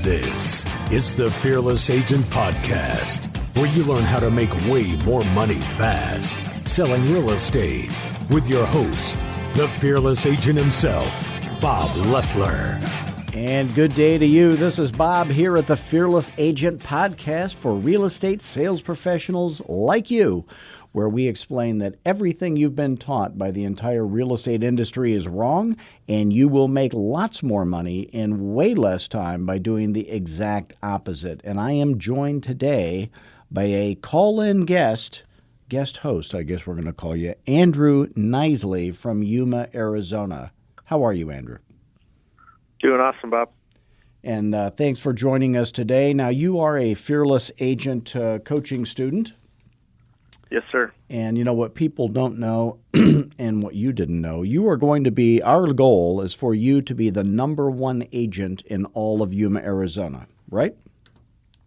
This is the Fearless Agent Podcast, where you learn how to make way more money fast selling real estate with your host, the Fearless Agent himself, Bob Loeffler. And good day to you. This is Bob here at the Fearless Agent Podcast for real estate sales professionals like you, where we explain that everything you've been taught by the entire real estate industry is wrong, and you will make lots more money in way less time by doing the exact opposite. And I am joined today by a call-in guest host, I guess we're going to call you, Andrew Knizley from Yuma, Arizona. How are you, Andrew? Doing awesome, Bob. And thanks for joining us today. Now, you are a Fearless Agent coaching student. Yes, sir. And you know what people don't know and what you didn't know, you are going to be, our goal is for you to be the number one agent in all of Yuma, Arizona, right?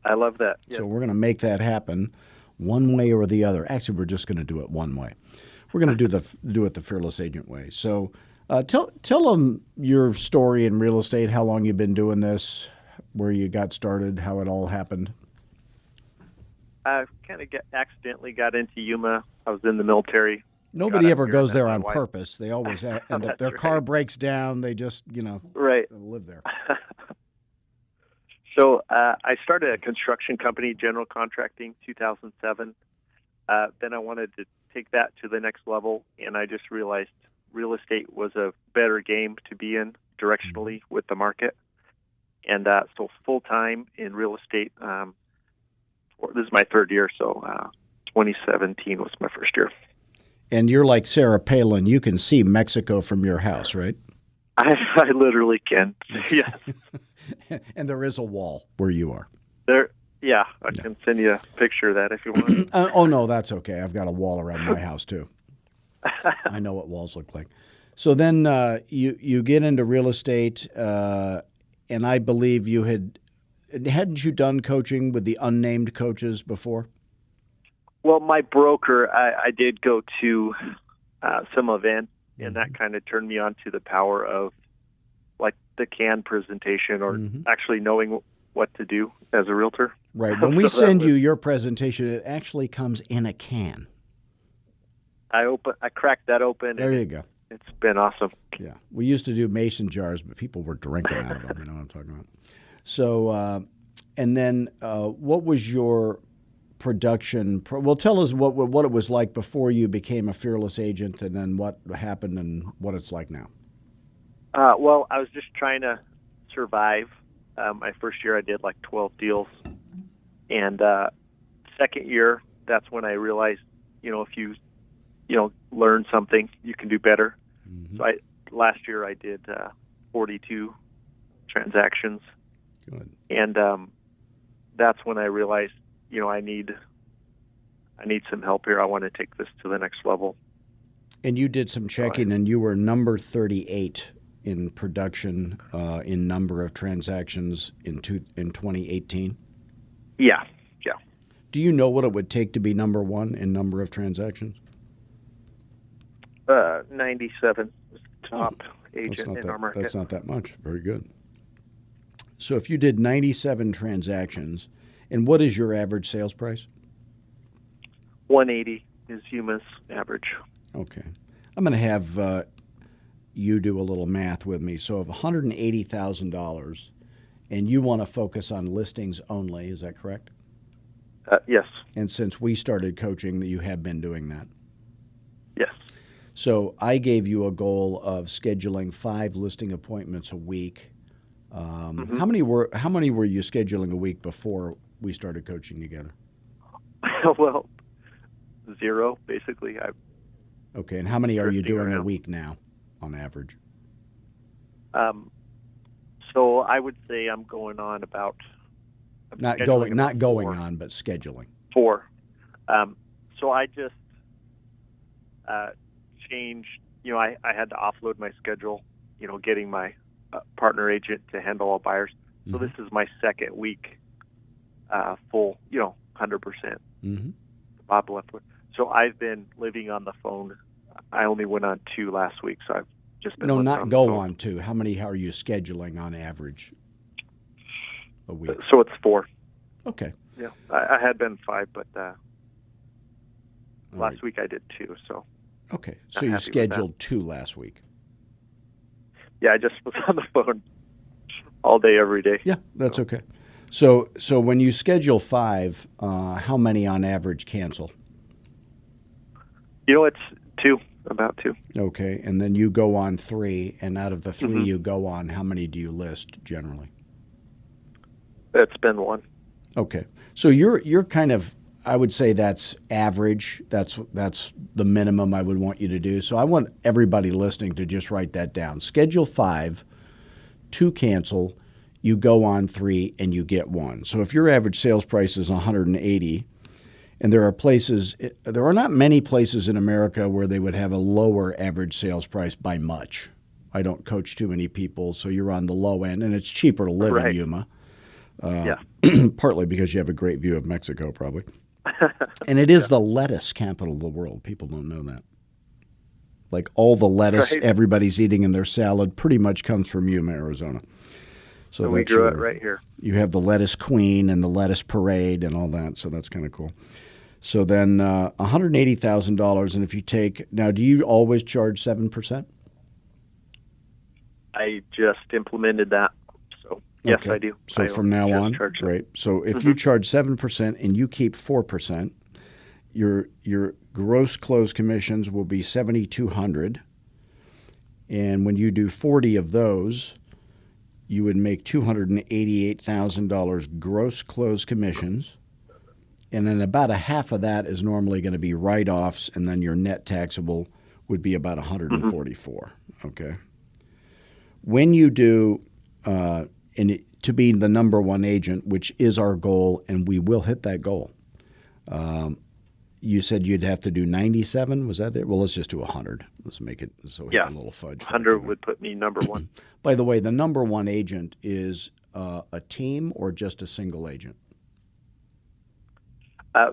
I love that. Yes. So we're going to make that happen one way or the other. Actually, we're just going to do it one way. We're going to do it the Fearless Agent way. So tell them your story in real estate, how long you've been doing this, where you got started, how it all happened. I kind of accidentally got into Yuma. I was in the military. Nobody ever goes there on purpose. They always end up, their car breaks down. They just, live there. So I started a construction company, general contracting, 2007. Then I wanted to take that to the next level, and I just realized real estate was a better game to be in directionally with the market. And so full-time in real estate, this is my third year, so 2017 was my first year. And you're like Sarah Palin. You can see Mexico from your house, right? I literally can, yes. And there is a wall where you are. I can send you a picture of that if you want. Oh, no, that's okay. I've got a wall around my house, too. I know what walls look like. So then you get into real estate, and I believe hadn't you done coaching with the unnamed coaches before? Well, my broker, I did go to some event, and that kind of turned me on to the power of like the CAN presentation or actually knowing what to do as a realtor. Right. When we send you your presentation, it actually comes in a can. I cracked that open. There you go. It's been awesome. Yeah. We used to do mason jars, but people were drinking out of them. You know what I'm talking about? So, and then what was your production? Well, tell us what it was like before you became a Fearless Agent, and then what happened and what it's like now. Well, I was just trying to survive. My first year, I did like 12 deals. And second year, that's when I realized, if you learn something, you can do better. Mm-hmm. So last year, I did 42 transactions. Good. And that's when I realized, I need some help here. I want to take this to the next level. And you did some checking, and you were number 38 in production, in number of transactions in 2018? Yeah. Do you know what it would take to be number one in number of transactions? 97 was the top agent in our market. That's not that much. Very good. So if you did 97 transactions, and what is your average sales price? 180 is Yuma's average. Okay. I'm going to have you do a little math with me. So of $180,000, and you want to focus on listings only, is that correct? Yes. And since we started coaching, you have been doing that? Yes. So I gave you a goal of scheduling 5 listing appointments a week. How many were you scheduling a week before we started coaching together? Well, 0 basically. Okay, and how many are you doing a week now, on average? So I would say I'm going on about not going 4. On, but scheduling 4. So I just changed. I had to offload my schedule. Getting my partner agent to handle all buyers. So this is my second week, full, 100%. Bob Loeffler. So I've been living on the phone. I only went on 2 last week, so I've just been on 2. How many are you scheduling on average? a week? So it's 4. Okay. Yeah, I had been 5, but last right. week I did 2. So okay, so not you happy with scheduled 2 last week. yeah, I just was on the phone all day, every day. Yeah, that's okay. So when you schedule 5, how many on average cancel? It's 2, about 2. Okay, and then you go on 3, and out of the 3 Mm-hmm. you go on, how many do you list generally? It's been 1. Okay, so you're kind of, I would say that's average. That's the minimum I would want you to do. So I want everybody listening to just write that down. Schedule 5, 2 cancel, you go on 3, and you get 1. So if your average sales price is 180, and there are not many places in America where they would have a lower average sales price by much. I don't coach too many people, so you're on the low end, and it's cheaper to live in Yuma. Yeah. Partly because you have a great view of Mexico, probably. And it is the lettuce capital of the world. People don't know that. Like all the lettuce everybody's eating in their salad pretty much comes from Yuma, Arizona. So we grew it right here. You have the lettuce queen and the lettuce parade and all that, so that's kind of cool. So then $180,000, and if you take, now do you always charge 7%? I just implemented that. So yes, Okay. I do. So from now on, great. So if you charge 7% and you keep 4%, your gross close commissions will be $7,200, and when you do 40 of those, you would make $288,000 gross close commissions, and then about a half of that is normally going to be write-offs, and then your net taxable would be about $144. Okay. When you do, to be the number 1 agent, which is our goal, and we will hit that goal. You said you'd have to do 97. Was that it? Well, let's just do 100. Let's make it so we have a little fudge. 100 would put me number 1. By the way, the number 1 agent is a team or just a single agent?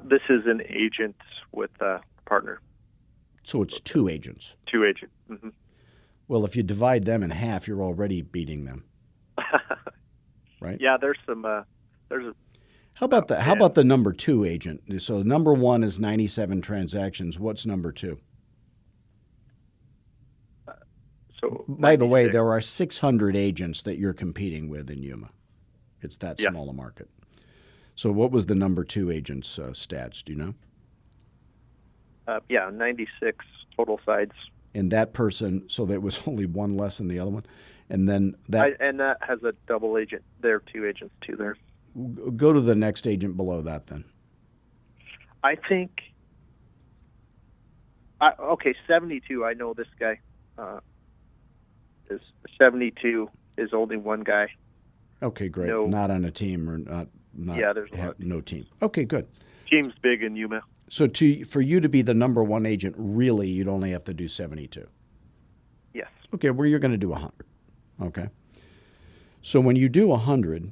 This is an agent with a partner. So it's 2 agents. 2 agents. Mm-hmm. Well, if you divide them in half, you're already beating them. Right? Yeah, there's some. How about the number 2 agent? So number 1 is 97 transactions. What's number 2? So by the way, there are 600 agents that you're competing with in Yuma. It's that small a market. So what was the number 2 agent's stats? Do you know? 96 total sides. And that person, so there was only 1 less than the other one, and then that and that has a double agent. There are 2 agents too there. Go to the next agent below that then. I think. 72. I know this guy. Is 72 is only 1 guy. Okay, great. No, not on a team or not. There's no team. Okay, good. Team's big in Yuma. So for you to be the number 1 agent, really, you'd only have to do 72. Yes. Okay, well, you're going to do 100. Okay. So when you do 100,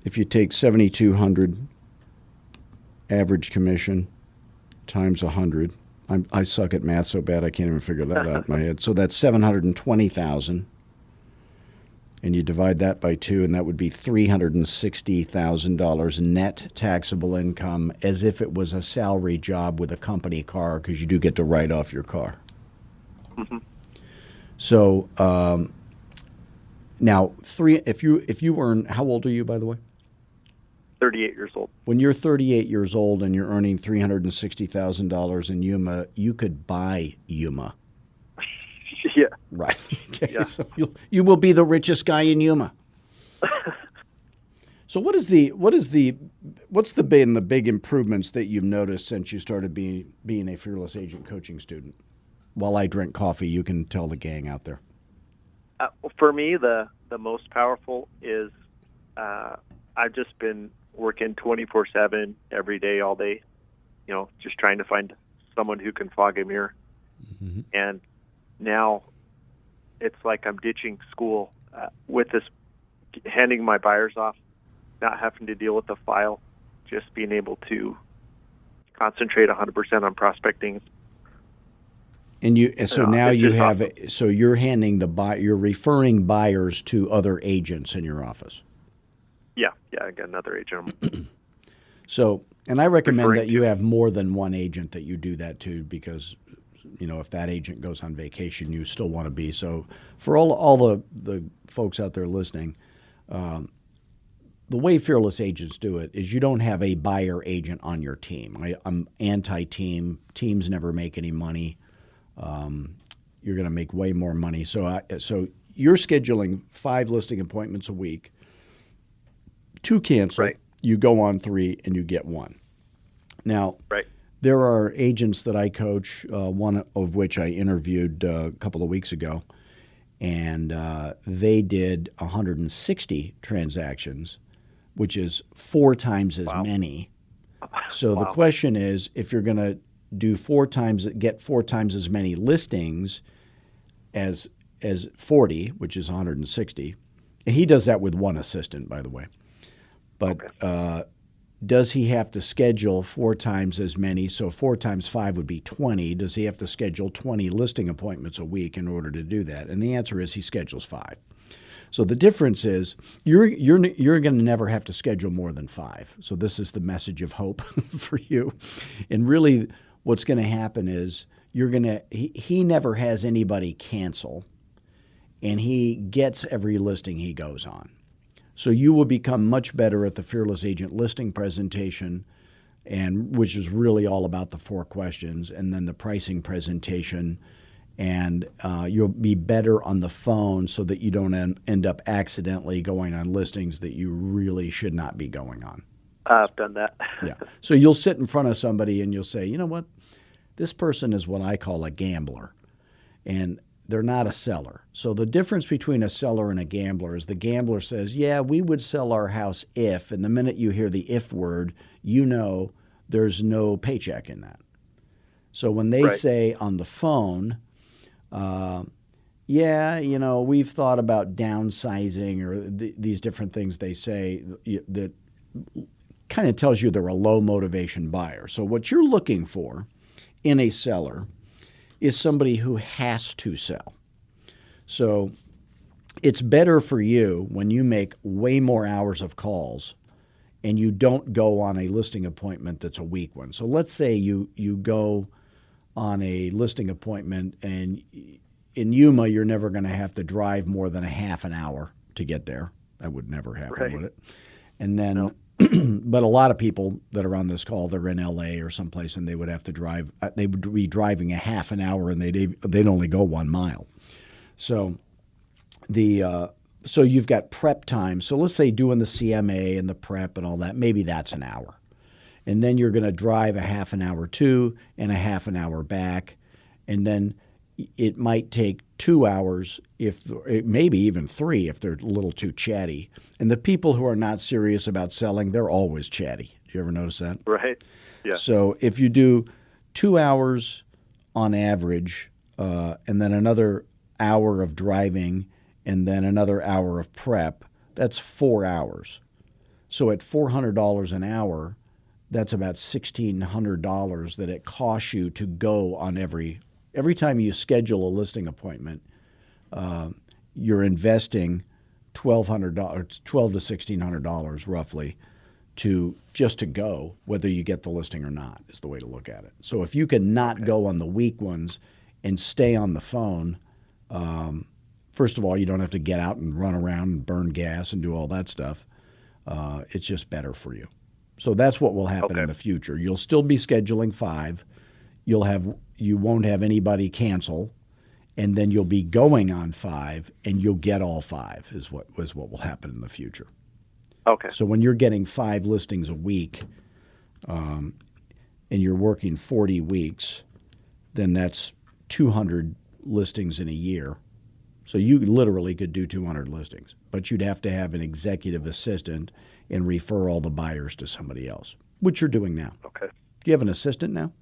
if you take 7,200 average commission times 100, I suck at math so bad I can't even figure that out in my head. So that's 720,000. And you divide that by 2, and that would be $360,000 net taxable income, as if it was a salary job with a company car, because you do get to write off your car. Mm-hmm. So now, if you earn, how old are you, by the way? 38 years old. When you're 38 years old and you're earning $360,000 in Yuma, you could buy Yuma. Yeah. Right. Okay. Yeah. So you will be the richest guy in Yuma. So what's the big improvements that you've noticed since you started being a Fearless Agent coaching student? While I drink coffee, you can tell the gang out there. For me, the most powerful is I've just been working 24/7 every day, all day. Just trying to find someone who can fog a mirror. Mm-hmm. And now it's like I'm ditching school with this, handing my buyers off, not having to deal with the file, just being able to concentrate 100% on prospecting. And you're handing you're referring buyers to other agents in your office. Yeah, I got another agent. So, and I recommend Referring that you to. have more than one agent that you do that to, because if that agent goes on vacation, you still want to be. So for all the folks out there listening, the way Fearless agents do it is you don't have a buyer agent on your team. I'm anti-team. Teams never make any money. You're going to make way more money. So you're scheduling 5 listing appointments a week. 2 cancel. Right. You go on 3 and you get 1. Now, Right. there are agents that I coach, one of which I interviewed a couple of weeks ago, and they did 160 transactions, which is 4 times as many. So the question is, if you're going to do get 4 times as many listings as 40, which is 160, and he does that with one assistant, by the way. But does he have to schedule 4 times as many? So 4 times 5 would be 20. Does he have to schedule 20 listing appointments a week in order to do that? And the answer is he schedules 5. So the difference is you're going to never have to schedule more than 5. So this is the message of hope for you. And really, what's going to happen is he never has anybody cancel, and he gets every listing he goes on. So you will become much better at the Fearless Agent listing presentation, and which is really all about the 4 questions, and then the pricing presentation, and you'll be better on the phone so that you don't end up accidentally going on listings that you really should not be going on. I've done that. Yeah. So you'll sit in front of somebody and you'll say, you know what, this person is what I call a gambler, and they're not a seller. So the difference between a seller and a gambler is the gambler says, yeah, we would sell our house if, and the minute you hear the if word, there's no paycheck in that. So when they say on the phone, we've thought about downsizing, or these different things they say that kind of tells you they're a low motivation buyer. So what you're looking for in a seller is somebody who has to sell. So it's better for you when you make way more hours of calls and you don't go on a listing appointment that's a weak one. So let's say you go on a listing appointment, and in Yuma, you're never going to have to drive more than a half an hour to get there. That would never happen, would it? And then, but a lot of people that are on this call, they're in LA or someplace, and they would have to drive. They would be driving a half an hour, and they'd only go 1 mile. So so you've got prep time. So let's say doing the CMA and the prep and all that, maybe that's an hour. And then you're going to drive a half an hour to and a half an hour back. And then it might take 2 hours, maybe even 3 if they're a little too chatty. And the people who are not serious about selling, they're always chatty. Do you ever notice that? Right. Yeah. So if you do 2 hours on average, and then another hour of driving, and then another hour of prep, that's 4 hours. So at $400 an hour, that's about $1,600 that it costs you to go on every time you schedule a listing appointment. You're investing $1,200 to $1,600 roughly just to go, whether you get the listing or not, is the way to look at it. So if you can not go on the weak ones and stay on the phone, first of all, you don't have to get out and run around and burn gas and do all that stuff. It's just better for you. So that's what will happen in the future. You'll still be scheduling 5. You won't have anybody cancel, and then you'll be going on 5, and you'll get all 5 is what will happen in the future. Okay. So when you're getting 5 listings a week, and you're working 40 weeks, then that's 200 listings in a year. So you literally could do 200 listings, but you'd have to have an executive assistant and refer all the buyers to somebody else, which you're doing now. Okay. Do you have an assistant now?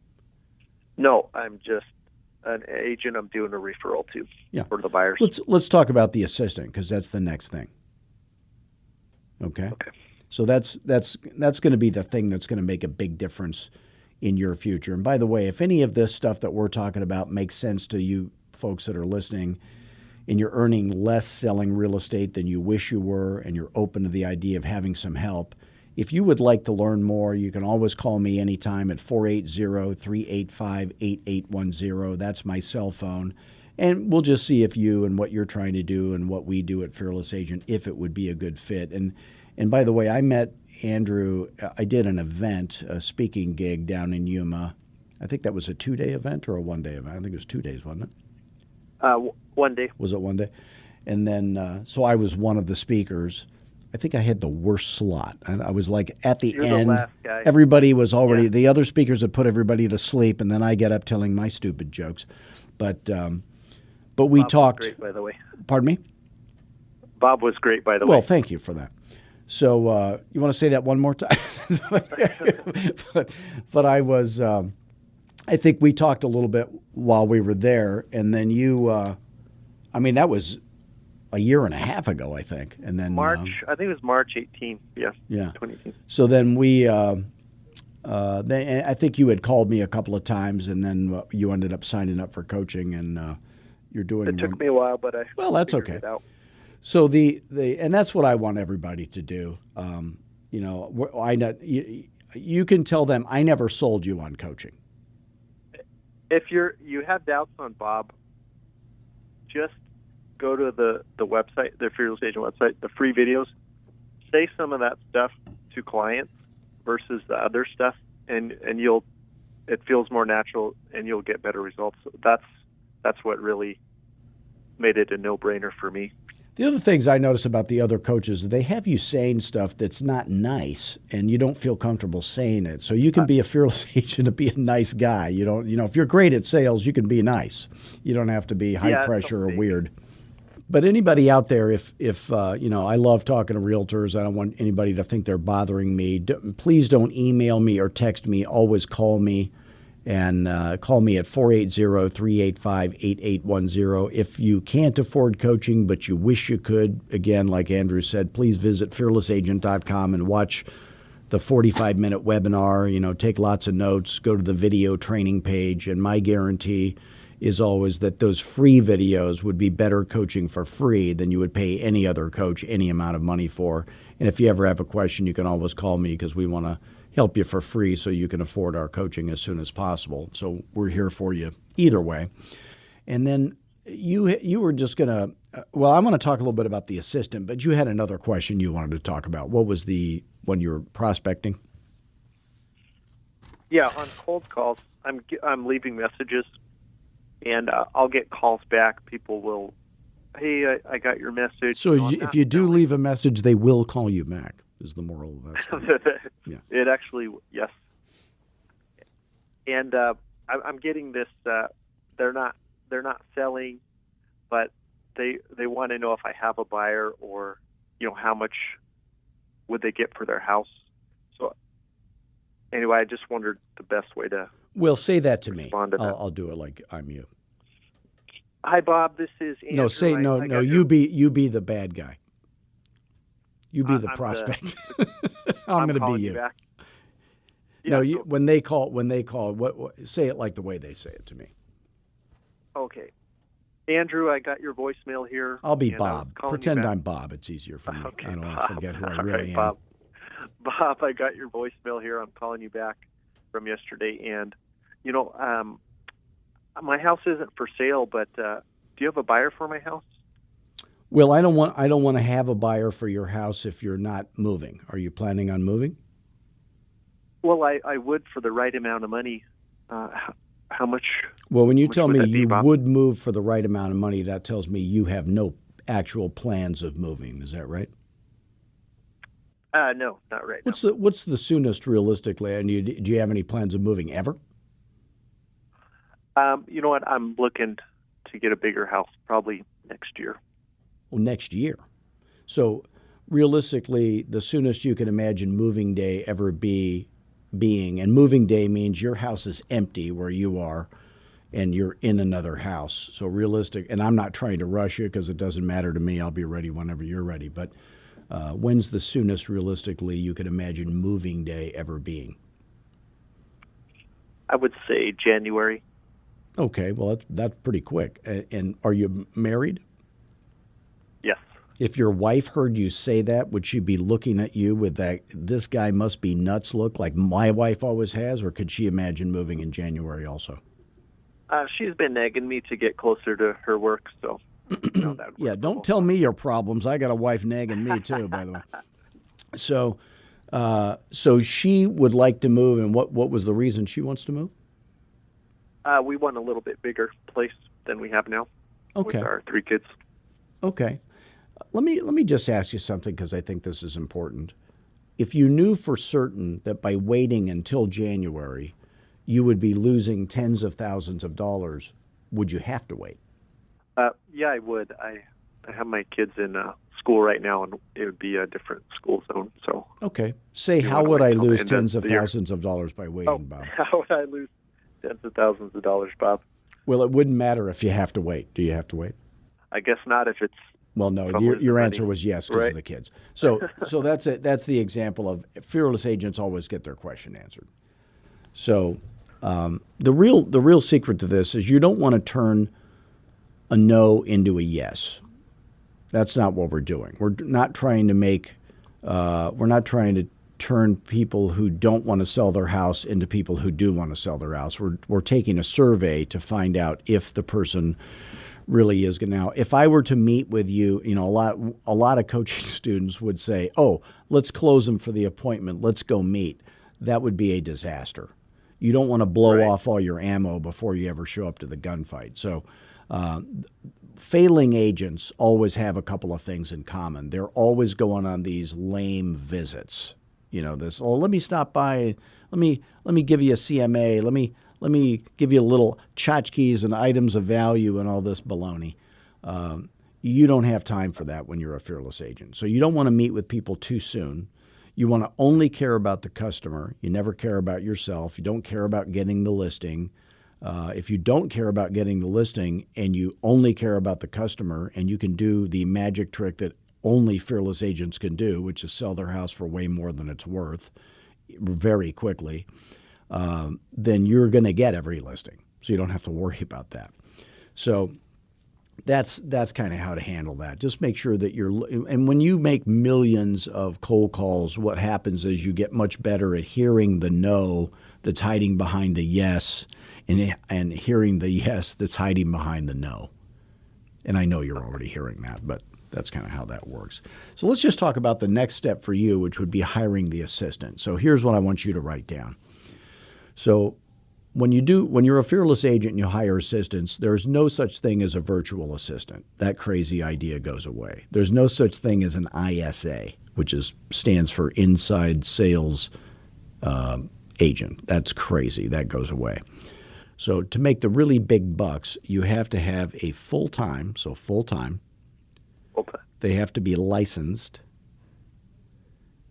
No, I'm just an agent. I'm doing a referral to for the buyers. Let's talk about the assistant, because that's the next thing. Okay. So that's going to be the thing that's going to make a big difference in your future. And by the way, if any of this stuff that we're talking about makes sense to you folks that are listening, and you're earning less selling real estate than you wish you were, and you're open to the idea of having some help, if you would like to learn more, you can always call me anytime at 480-385-8810. That's my cell phone. And we'll just see if you and what you're trying to do and what we do at Fearless Agent, if it would be a good fit. And by the way, I met Andrew. I did an event, a speaking gig down in Yuma. I think that was a 2-day event or a 1-day event. I think it was 2 days, wasn't it? 1 day. Was it 1 day? And then, so I was one of the speakers. I think I had the worst slot. I was like at the You're end. the last guy. Everybody was already, the other speakers had put everybody to sleep, and then I get up telling my stupid jokes. But we Bob talked. Was great, by the way. Pardon me? Bob was great, by the way. Well, thank you for that. So you want to say that one more time? but I was, I think we talked a little bit while we were there, and then you, that was a year and a half ago, I think. And then I think it was March 18th, yes, yeah. 2018. So then we, I think you had called me a couple of times, and then you ended up signing up for coaching, and you're doing. It took me a while, but that's figured okay. it out. So and that's what I want everybody to do. You can tell them I never sold you on coaching. If you have doubts on Bob, just go to the website, the Fearless Agent website, the free videos. Say some of that stuff to clients versus the other stuff, and it feels more natural, and you'll get better results. That's what really made it a no-brainer for me. The other things I notice about the other coaches is they have you saying stuff that's not nice, and you don't feel comfortable saying it. So you can be a fearless agent and be a nice guy. If you're great at sales, you can be nice. You don't have to be high pressure or weird. But anybody out there, if I love talking to realtors. I don't want anybody to think they're bothering me. Please don't email me or text me. Always call me. And call me at 480-385-8810. If you can't afford coaching but you wish you could, again, like Andrew said, please visit fearlessagent.com and watch the 45-minute webinar. Take lots of notes, go to the video training page, and my guarantee is always that those free videos would be better coaching for free than you would pay any other coach any amount of money for. And if you ever have a question, you can always call me, because we want to help you for free so you can afford our coaching as soon as possible. So we're here for you either way. And then you were just going to, I'm going to talk a little bit about the assistant, but you had another question you wanted to talk about. What was when you were prospecting? Yeah, on cold calls, I'm leaving messages, and I'll get calls back. People will, hey, I got your message. So if you do leave a message, they will call you back, is the moral of that story. Yeah. It actually, yes. And I'm getting this. They're not selling, but they want to know if I have a buyer, or how much would they get for their house. So anyway, I just wondered the best way to. Well, say that to me. To I'll do it like I'm you. Hi, Bob. This is Andrew. No. You be the bad guy. You be the prospect. I'm going to be you. Back. No, when they call, what say it like the way they say it to me. Okay. Andrew, I got your voicemail here. I'll be Bob. Pretend I'm Bob. It's easier for me. Okay, I don't Bob. want to forget who I really am. Bob, I got your voicemail here. I'm calling you back from yesterday, and my house isn't for sale, but do you have a buyer for my house? Well, I don't want to have a buyer for your house if you're not moving. Are you planning on moving? Well, I would for the right amount of money. How much? Well, when you tell me you Bob? would move for the right amount of money, that tells me you have no actual plans of moving. Is that right? No, not right now. What's the soonest realistically? And do you have any plans of moving ever? You know what? I'm looking to get a bigger house probably next year. Well, next year. So realistically, the soonest you can imagine moving day ever being, and moving day means your house is empty where you are and you're in another house. So realistic, and I'm not trying to rush you because it doesn't matter to me. I'll be ready whenever you're ready. But when's the soonest realistically you could imagine moving day ever being? I would say January. Okay, well, that's pretty quick. And are you married? If your wife heard you say that, would she be looking at you with that, this guy must be nuts look like my wife always has, or could she imagine moving in January also? She's been nagging me to get closer to her work, so that yeah, don't tell me your problems. I got a wife nagging me too, by the way. So, so she would like to move, and what was the reason she wants to move? We want a little bit bigger place than we have now. Okay. With our 3 kids. Okay. Let me just ask you something, because I think this is important. If you knew for certain that by waiting until January you would be losing tens of thousands of dollars, would you have to wait? Yeah, I would. I have my kids in school right now, and it would be a different school zone. So okay. Say, how would I lose tens of thousands of dollars by waiting, Bob? How would I lose tens of thousands of dollars, Bob? Well, it wouldn't matter if you have to wait. Do you have to wait? I guess not if it's... Well, no, your answer was yes because of the kids. So that's it. That's the example of fearless agents always get their question answered. So the real secret to this is you don't want to turn a no into a yes. That's not what we're doing. We're not trying to turn people who don't want to sell their house into people who do want to sell their house. We're taking a survey to find out if the person really is going to. Now, if I were to meet with you, a lot of coaching students would say, "Oh, let's close them for the appointment. Let's go meet." That would be a disaster. You don't want to blow off all your ammo before you ever show up to the gunfight. So, failing agents always have a couple of things in common. They're always going on these lame visits. Let me stop by. Let me give you a CMA. Let me give you a little tchotchkes and items of value and all this baloney. You don't have time for that when you're a fearless agent. So you don't want to meet with people too soon. You want to only care about the customer. You never care about yourself. You don't care about getting the listing. If you don't care about getting the listing and you only care about the customer, and you can do the magic trick that only fearless agents can do, which is sell their house for way more than it's worth very quickly, then you're going to get every listing. So you don't have to worry about that. So that's kind of how to handle that. Just make sure that and when you make millions of cold calls, what happens is you get much better at hearing the no that's hiding behind the yes, and hearing the yes that's hiding behind the no. And I know you're already hearing that, but that's kind of how that works. So let's just talk about the next step for you, which would be hiring the assistant. So here's what I want you to write down. So when you're a fearless agent and you hire assistants, there's no such thing as a virtual assistant. That crazy idea goes away. There's no such thing as an ISA, which stands for Inside Sales Agent. That's crazy. That goes away. So to make the really big bucks, you have to have a full-time. They have to be licensed.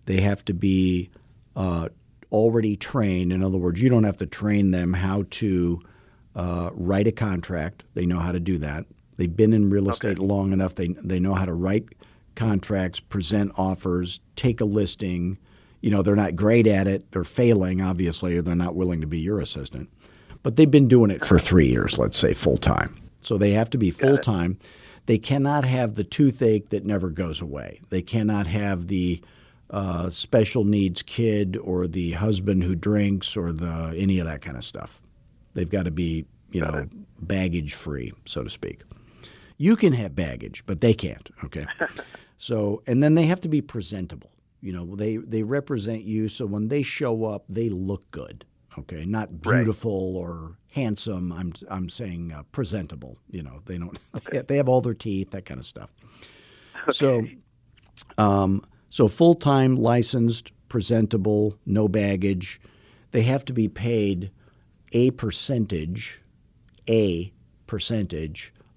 They have to be already trained. In other words, you don't have to train them how to write a contract. They know how to do that. They've been in real estate long enough. They know how to write contracts, present offers, take a listing. They're not great at it. They're failing, obviously, or they're not willing to be your assistant. But they've been doing it for 3 years, let's say, full-time. So they have to be full-time. They cannot have the toothache that never goes away. They cannot have the special needs kid or the husband who drinks or any of that kind of stuff. They've got to be, baggage free, so to speak. You can have baggage, but they can't. Okay. So, and then they have to be presentable. They represent you, so when they show up, they look good. Okay, not beautiful or handsome. I'm saying presentable. They don't. They have all their teeth, that kind of stuff. Okay. So full-time, licensed, presentable, no baggage. They have to be paid a percentage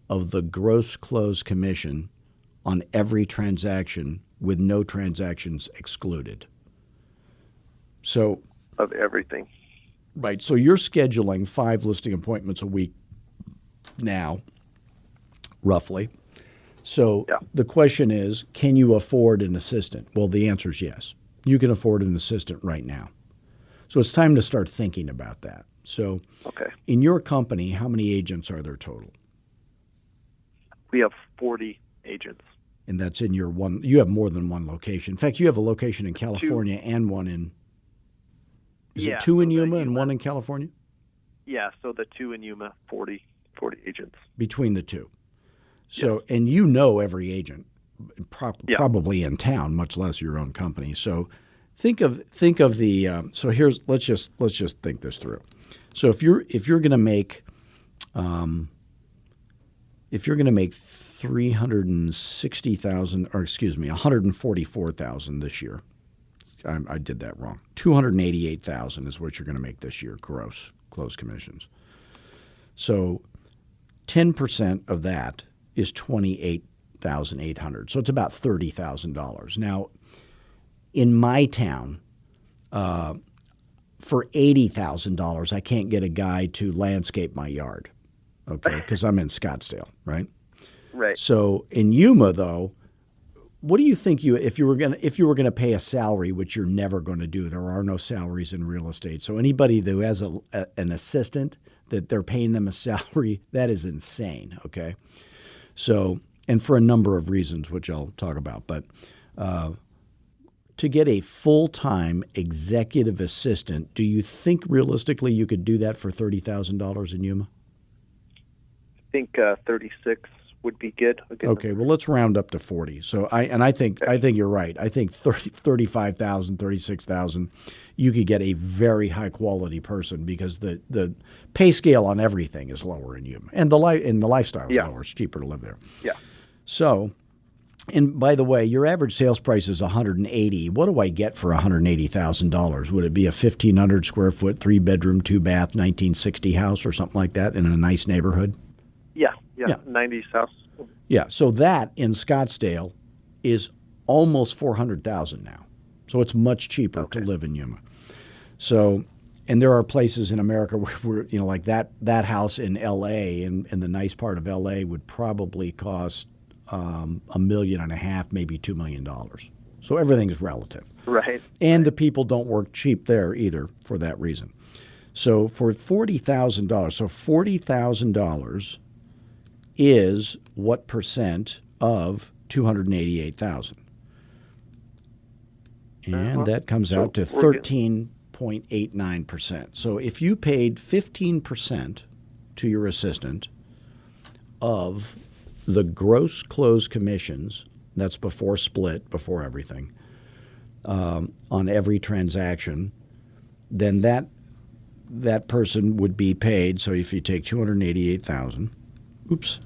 of the gross close commission on every transaction, with no transactions excluded. So of everything. Right. So you're scheduling 5 listing appointments a week now, roughly. So the question is, can you afford an assistant? Well, the answer is yes. You can afford an assistant right now. So it's time to start thinking about that. So in your company, how many agents are there total? We have 40 agents. And that's in your one. You have more than one location. In fact, you have a location in California and one in. Is it two in Yuma and one in California? Yeah, so the two in Yuma, 40 agents between the two. So, and you know every agent, probably in town, much less your own company. So, think of the. So here's let's just think this through. So if you're going to make, $144,000 this year. I did that wrong. $288,000 is what you're going to make this year, gross closed commissions. So 10% of that is $28,800. So it's about $30,000. Now, in my town, for $80,000, I can't get a guy to landscape my yard, okay, because I'm in Scottsdale, right? Right. So in Yuma, though, what do you think if you were gonna pay a salary, which you're never going to do? There are no salaries in real estate. So anybody who has an assistant that they're paying them a salary, that is insane. Okay, so and for a number of reasons, which I'll talk about, but to get a full-time executive assistant, do you think realistically you could do that for $30,000 in Yuma? I think 36 would be good. Okay, well, let's round up to 40. So I think you're right. I think 35,000, 36,000, you could get a very high-quality person because the pay scale on everything is lower in Yuma, and the lifestyle is lower. It's cheaper to live there. Yeah. So, and by the way, your average sales price is $180,000. What do I get for $180,000? Would it be a 1,500 square foot, 3-bedroom, 2-bath, 1960 house or something like that in a nice neighborhood? Yeah. 90s house. Yeah, so that in Scottsdale is almost $400,000 now. So it's much cheaper to live in Yuma. So, and there are places in America where like that house in L.A. in the nice part of L.A. would probably cost $1.5 million, maybe $2 million. So everything's relative. Right. And the people don't work cheap there either for that reason. So for $40,000, $40,000 is what percent of 288,000? And that comes out to 13.89%. So if you paid 15% to your assistant of the gross closed commissions, that's before split, before everything, on every transaction, then that person would be paid. So if you take 288,000. Oops,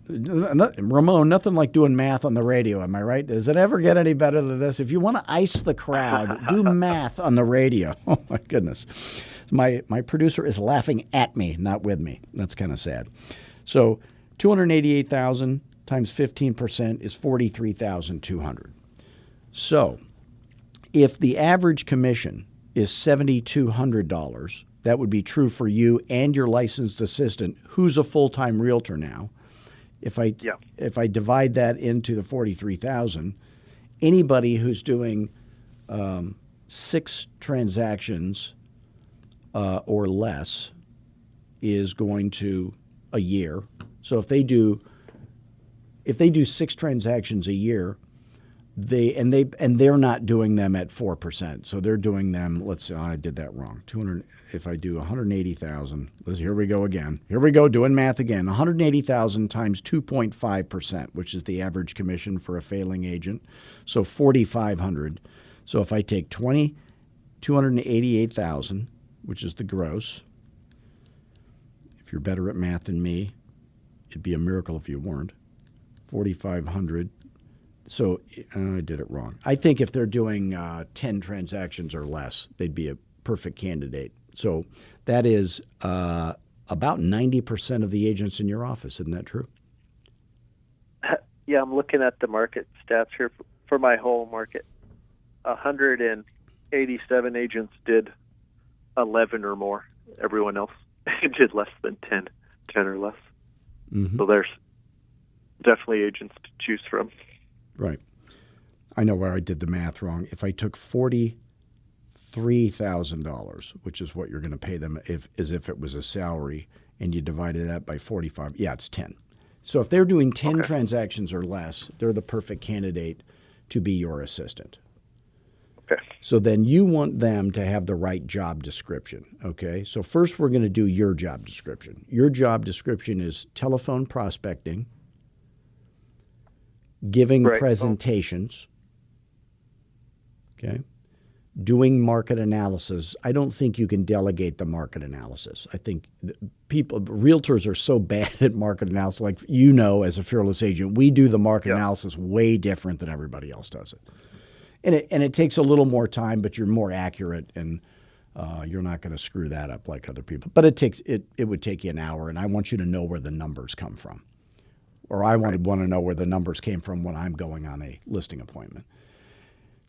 Ramon, nothing like doing math on the radio, am I right? Does it ever get any better than this? If you want to ice the crowd, do math on the radio. Oh, my goodness. My producer is laughing at me, not with me. That's kind of sad. So 288,000 times 15% is 43,200. So if the average commission is $7,200, that would be true for you and your licensed assistant, who's a full-time realtor now. If I divide that into the 43,000, anybody who's doing 6 transactions or less is going to a year. So if they do 6 transactions a year, they're not doing them at 4%. So they're doing them. Let's say I did that wrong. 200. If I do 180,000, here we go again. Here we go doing math again. 180,000 times 2.5%, which is the average commission for a failing agent. So 4,500. So if I take 288,000, which is the gross. If you're better at math than me, it'd be a miracle if you weren't. 4,500. So I did it wrong. I think if they're doing 10 transactions or less, they'd be a perfect candidate. So that is about 90% of the agents in your office. Isn't that true? Yeah, I'm looking at the market stats here for my whole market. 187 agents did 11 or more. Everyone else did less than 10 or less. Mm-hmm. So there's definitely agents to choose from. Right. I know where I did the math wrong. If I took $43,000, which is what you're going to pay them as if it was a salary, and you divided that by 45, it's 10. So if they're doing 10 transactions or less, they're the perfect candidate to be your assistant. Okay. So then you want them to have the right job description, okay? So first we're going to do your job description. Your job description is telephone prospecting, giving presentations, okay, doing market analysis. I don't think you can delegate the market analysis. I think realtors are so bad at market analysis. Like, as a fearless agent, we do the market analysis way different than everybody else does it. And it takes a little more time, but you're more accurate, and you're not going to screw that up like other people. But it would take you an hour, and I want you to know where the numbers come from. Or I want to know where the numbers came from when I'm going on a listing appointment.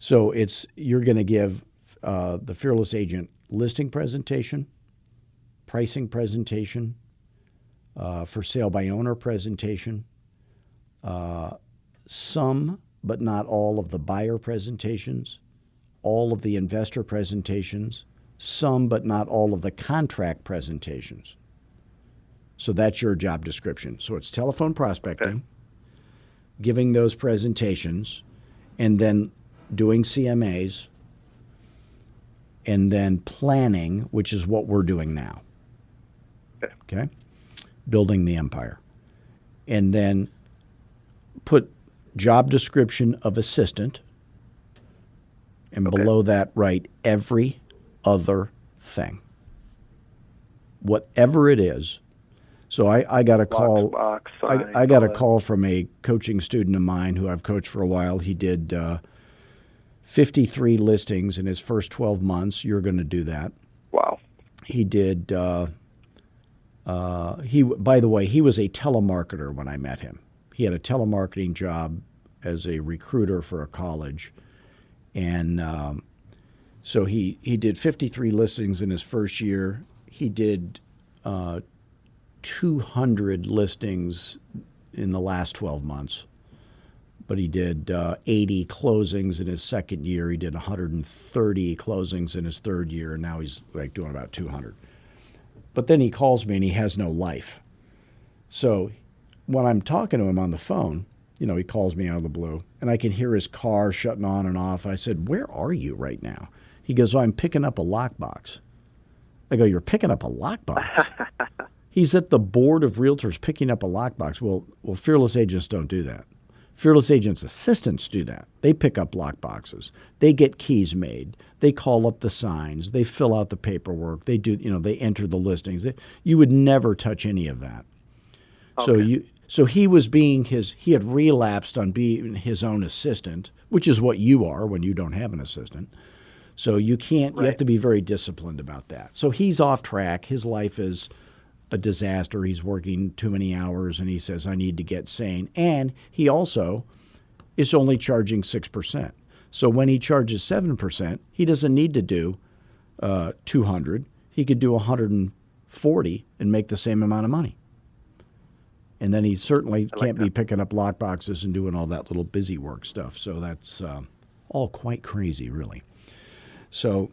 So you're going to give the fearless agent listing presentation, pricing presentation, for sale by owner presentation, some but not all of the buyer presentations, all of the investor presentations, some but not all of the contract presentations. So that's your job description. So it's telephone prospecting, giving those presentations, and then doing CMAs, and then planning, which is what we're doing now. Okay? Building the empire. And then put job description of assistant, and below that write every other thing. Whatever it is. So I got a call. I got a call from a coaching student of mine who I've coached for a while. He did 53 listings in his first 12 months. You're going to do that. Wow. He did. By the way, he was a telemarketer when I met him. He had a telemarketing job as a recruiter for a college, and so he did 53 listings in his first year. He did 200 listings in the last 12 months, but he did 80 closings in his second year. He did 130 closings in his third year, and now he's like doing about 200. But then he calls me and he has no life. So when I'm talking to him on the phone, he calls me out of the blue, and I can hear his car shutting on and off. I said, "Where are you right now?" He goes, "I'm picking up a lockbox." I go, "You're picking up a lockbox?" He's at the board of realtors picking up a lockbox. Well, fearless agents don't do that. Fearless agents' assistants do that. They pick up lockboxes. They get keys made. They call up the signs. They fill out the paperwork. They do, they enter the listings. You would never touch any of that. Okay. So he was he had relapsed on being his own assistant, which is what you are when you don't have an assistant. So you have to be very disciplined about that. So he's off track. His life is a disaster. He's working too many hours, and he says, "I need to get sane." And he also is only charging 6%. So when he charges 7%, he doesn't need to do 200. He could do 140 and make the same amount of money. And then he certainly can't be picking up lock boxes and doing all that little busy work stuff. So that's all quite crazy, really. So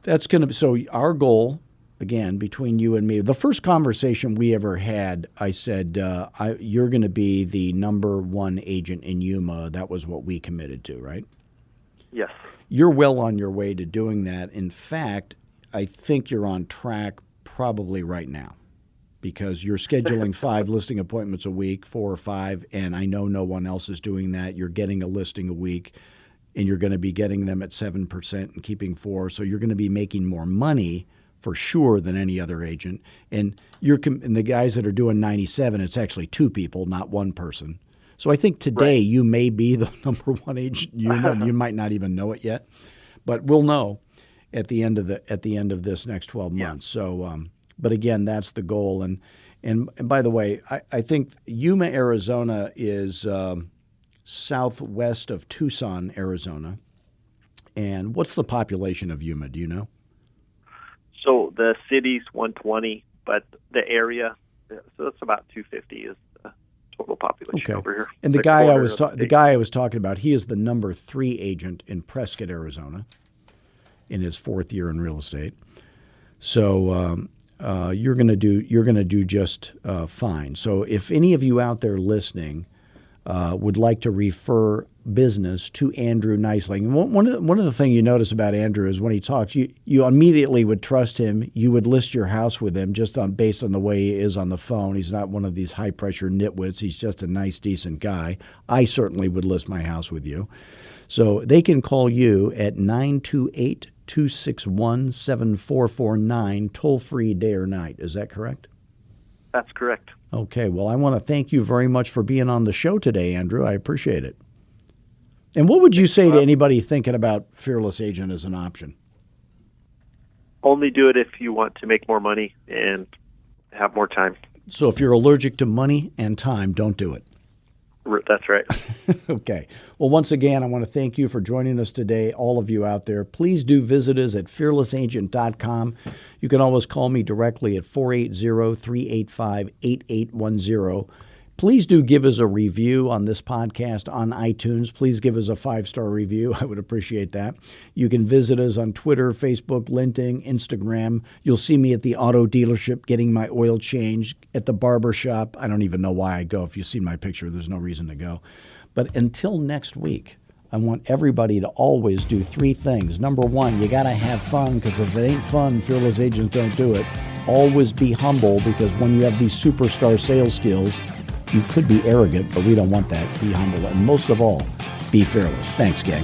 that's going to be, so our goal, again, between you and me, the first conversation we ever had, I said, you're going to be the number one agent in Yuma. That was what we committed to, right? Yes. You're well on your way to doing that. In fact, I think you're on track probably right now, because you're scheduling 5 listing appointments a week, 4 or 5, and I know no one else is doing that. You're getting a listing a week, and you're going to be getting them at 7% and keeping 4. So you're going to be making more money for sure than any other agent. And and the guys that are doing 97, it's actually 2 people, not 1 person. So I think today you may be the number one agent in Yuma, and you might not even know it yet, but we'll know at the end of this next 12 months. Yeah. So, but again, that's the goal. And by the way, I think Yuma, Arizona is southwest of Tucson, Arizona. And what's the population of Yuma? Do you know? So the city's 120, but the area, so that's about 250 is the total population over here. And the guy I was talking about, he is the number 3 agent in Prescott, Arizona, in his 4th year in real estate. So you're going to do just fine. So if any of you out there listening would like to refer business to Andrew Knizley, and one of the things you notice about Andrew is when he talks, you immediately would trust him. You would list your house with him just based on the way he is on the phone. He's not one of these high pressure nitwits. He's just a nice, decent guy. I certainly would list my house with you. So they can call you at 928-261-7449, toll-free day or night. Is that correct? That's correct. Okay. Well, I want to thank you very much for being on the show today, Andrew. I appreciate it. And what would you say to anybody thinking about Fearless Agent as an option? Only do it if you want to make more money and have more time. So if you're allergic to money and time, don't do it. That's right. Okay. Well, once again, I want to thank you for joining us today, all of you out there. Please do visit us at fearlessagent.com. You can always call me directly at 480-385-8810. Please do give us a review on this podcast on iTunes. Please give us a 5-star review. I would appreciate that. You can visit us on Twitter, Facebook, LinkedIn, Instagram. You'll see me at the auto dealership getting my oil changed, at the barber shop. I don't even know why I go. If you see my picture, there's no reason to go. But until next week, I want everybody to always do 3 things. Number 1, you got to have fun, because if it ain't fun, Fearless Agents don't do it. Always be humble, because when you have these superstar sales skills, you could be arrogant, but we don't want that. Be humble. And most of all, be fearless. Thanks, gang.